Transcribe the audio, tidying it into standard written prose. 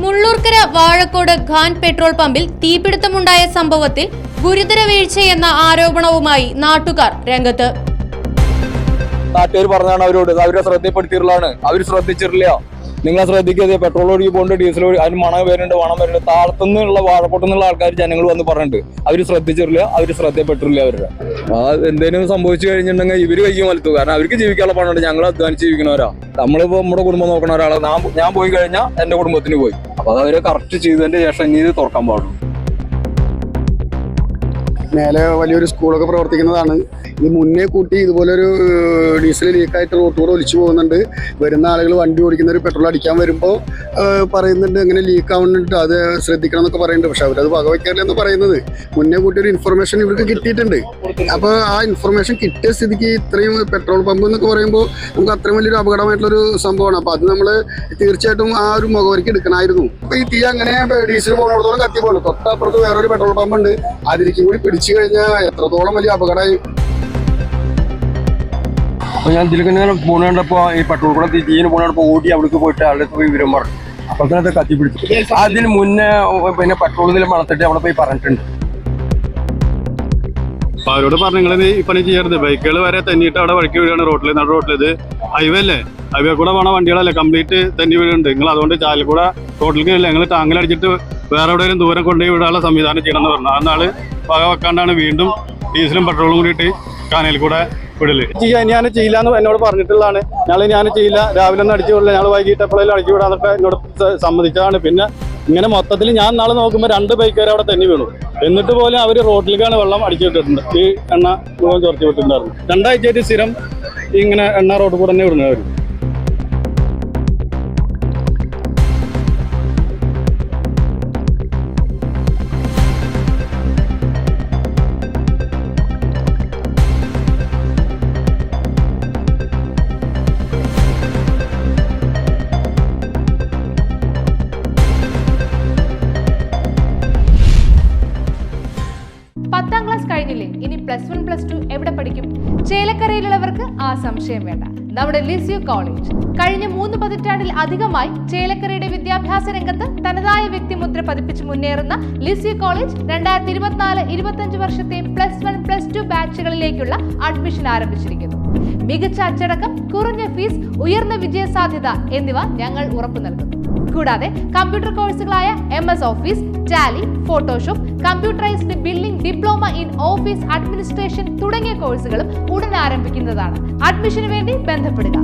Mullurkara Vazhakkode Khan petrol പമ്പിൽ തീപിടുത്തമുണ്ടായ സംഭവത്തിൽ ഗുരുതര വീഴ്ചയെന്ന ആരോപണവുമായി നാട്ടുകാർ രംഗത്ത്. നാട്ടുകാർ പറഞ്ഞാണ് അവരെ ശ്രദ്ധപ്പെടുത്തിയിട്ടുള്ളതാണ്. അവർ ശ്രദ്ധിച്ചിട്ടില്ല. നിങ്ങളെ ശ്രദ്ധിക്കാതെ പെട്രോൾ ഒഴുകി പോകുന്നുണ്ട്, ഡീസൽ അതിന് മണം വരുന്നുണ്ട്. താഴത്തുനിന്നുള്ള വാഴക്കോട്ടുന്നുള്ള ആൾക്കാർ ജനങ്ങൾ വന്ന് പറഞ്ഞിട്ടുണ്ട്. അവർ ശ്രദ്ധിച്ചിട്ടില്ല, അവർ ശ്രദ്ധപ്പെട്ടിട്ടില്ല. അവരുടെ എന്തെങ്കിലും സംഭവിച്ചു കഴിഞ്ഞിട്ടുണ്ടെങ്കിൽ ഇവര് കൈക്ക് മലത്തു. കാരണം അവർക്ക് ജീവിക്കാനുള്ള പണമുണ്ട്. ഞങ്ങൾ അധ്വാനിച്ച് ജീവിക്കുന്നവരാ. നമ്മളിപ്പോ നമ്മുടെ കുടുംബം നോക്കണ ഒരാളെ ഞാൻ പോയി കഴിഞ്ഞാൽ എന്റെ കുടുംബത്തിന് പോയി. അപ്പൊ അത് അവരെ കറക്റ്റ് ചെയ്തതിന്റെ ശേഷം ഇനി ഇത് തുറക്കാൻ പാടുള്ളൂ. മേലെ വലിയൊരു സ്കൂളൊക്കെ പ്രവർത്തിക്കുന്നതാണ്. ഇത് മുന്നേ കൂട്ടി ഇതുപോലൊരു ഡീസൽ ലീക്കായിട്ട് റോട്ടിലൂടെ ഒലിച്ചു പോകുന്നുണ്ട്. വരുന്ന ആളുകൾ വണ്ടി ഓടിക്കുന്നവർ പെട്രോൾ അടിക്കാൻ വരുമ്പോൾ പറയുന്നുണ്ട് അങ്ങനെ ലീക്ക് ആവുന്നുണ്ട്, അത് ശ്രദ്ധിക്കണം എന്നൊക്കെ പറയുന്നുണ്ട്. പക്ഷെ അവരത് വകവയ്ക്കാറില്ലെന്ന് പറയുന്നത്. മുന്നേ കൂട്ടി ഒരു ഇൻഫർമേഷൻ ഇവർക്ക് കിട്ടിയിട്ടുണ്ട്. അപ്പോൾ ആ ഇൻഫർമേഷൻ കിട്ടിയ സ്ഥിതിക്ക് ഇത്രയും പെട്രോൾ പമ്പ് എന്നൊക്കെ പറയുമ്പോൾ നമുക്ക് അത്രയും വലിയൊരു അപകടമായിട്ടുള്ളൊരു സംഭവമാണ്. അപ്പോൾ അത് നമ്മൾ തീർച്ചയായിട്ടും ആ ഒരു മുഖവരിക്ക് എടുക്കണമായിരുന്നു. അപ്പോൾ ഈ തീ അങ്ങനെ ഡീസൽ പോകുന്നിടത്തോളം കത്തി പോകുന്നു. തൊട്ടപ്പുറത്ത് വേറൊരു പെട്രോൾ പമ്പ് ഉണ്ട്. അതിലേക്കും കൂടി പിടിച്ചു കഴിഞ്ഞാൽ എത്രത്തോളം വലിയ അപകടമായി. അപ്പൊ ഞാൻ ഇതിലിങ്ങനെ ഫോൺ കണ്ടപ്പോ ഈ പെട്രോൾ കൂടെ തീന് പോകണ്ടപ്പോ ഓടി അവിടേക്ക് പോയിട്ട് അവിടെ പോയി വിവരം പറഞ്ഞു. അപ്പൊ തന്നെ കത്തി പിടിച്ചു. അതിന് മുന്നേ പിന്നെ പെട്രോൾ ഇതിൽ മണത്തിട്ട് അവിടെ പോയി പറഞ്ഞിട്ടുണ്ട്. അപ്പൊ അവരോട് പറഞ്ഞു നിങ്ങൾ ഈ പണി ചെയ്യരുത്. ബൈക്കുകൾ വരെ തെന്നിയിട്ട് അവിടെ വഴിക്ക് വീഴാണ് റോട്ടിൽ. നട റോട്ടിൽ ഇത് ഹൈവേ അല്ലേ, ഹൈവേ കൂടെ പോണ വണ്ടികളല്ലേ കംപ്ലീറ്റ് തെന്നി വീഴുന്നുണ്ട്. നിങ്ങൾ അതുകൊണ്ട് ചാലിൽ കൂടെ റോട്ടിലേക്ക് ഇല്ല, നിങ്ങൾ ടാങ്കിലടിച്ചിട്ട് വേറെ എവിടെയും ദൂരം കൊണ്ടുപോയി വിടാനുള്ള സംവിധാനം ചെയ്യണമെന്ന് പറഞ്ഞു. അന്നാള് വക വെക്കാണ്ടാണ് വീണ്ടും ഡീസലും പെട്രോളും കൂടിയിട്ട് കാനയിൽ കൂടെ വിടല്. ഞാൻ ചെയ്യില്ല എന്ന് എന്നോട് പറഞ്ഞിട്ടുള്ളതാണ്. ഞാൻ ചെയ്യില്ല, രാവിലെ ഒന്നും അടിച്ചു വിടില്ല, ഞങ്ങൾ വൈകിട്ട് എപ്പോഴെങ്കിലും അടിച്ചു വിടാന്നൊക്കെ എന്നോട് സമ്മതിച്ചതാണ്. പിന്നെ ഇങ്ങനെ മൊത്തത്തിൽ ഞാൻ നാളെ നോക്കുമ്പോൾ 2 ബൈക്കുകാർ അവിടെ തന്നെ വീണു. എന്നിട്ട് പോലും അവർ റോഡിലേക്കാണ് വെള്ളം അടിച്ചു വിട്ടിട്ടുണ്ട്. ഈ എണ്ണ മുഴുവൻ ചോർത്തി വിട്ടിട്ടുണ്ടായിരുന്നു. 2 ആഴ്ചയായിട്ട് സ്ഥിരം ഇങ്ങനെ എണ്ണ റോഡിൽ കൂടെ തന്നെ വിടുന്നത് അവർ. പത്താം ക്ലാസ് കഴിഞ്ഞില്ലേ, ഇനി +1 +2 എവിടെ പഠിക്കും? ചേലക്കരയിലുള്ളവർക്ക് ആ സംശയം വേണ്ട. നമ്മുടെ ലിസ്യു കോളേജ് കഴിഞ്ഞ 3 പതിറ്റാണ്ടിൽ അധികമായി ചേലക്കരയുടെ വിദ്യാഭ്യാസ രംഗത്ത് തനതായ വ്യക്തിമുദ്ര പതിപ്പിച്ച് മുന്നേറുന്ന ലിസ്യു കോളേജ് 2024-25 വർഷത്തെ +1 +2 ബാച്ചുകളിലേക്കുള്ള അഡ്മിഷൻ ആരംഭിച്ചിരിക്കുന്നു. മികച്ച അച്ചടക്കം, കുറഞ്ഞ ഫീസ്, ഉയർന്ന വിജയ സാധ്യത എന്നിവ ഞങ്ങൾ ഉറപ്പു നൽകുന്നു. കൂടാതെ കമ്പ്യൂട്ടർ കോഴ്സുകളായ MS office, Tally, Photoshop, computerised building, diploma in office administration തുടങ്ങിയ കോഴ്സുകളും ഉടൻ ആരംഭിക്കുന്നതാണ്. അഡ്മിഷന് വേണ്ടി ബന്ധപ്പെടുക.